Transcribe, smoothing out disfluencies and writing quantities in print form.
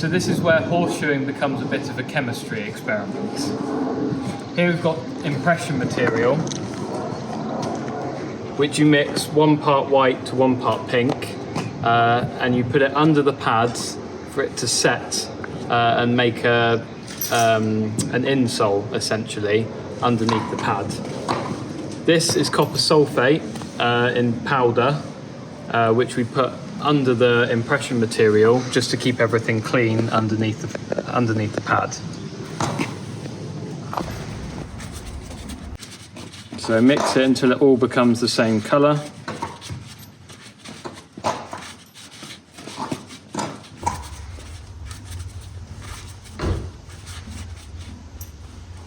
So this is where horseshoeing becomes a bit of a chemistry experiment. Here we've got impression material, which you mix 1 part white to 1 part pink, and you put it under the pads for it to set and make an insole, essentially, underneath the pad. This is copper sulfate in powder, which we put under the impression material just to keep everything clean underneath the pad. So mix it until it all becomes the same colour.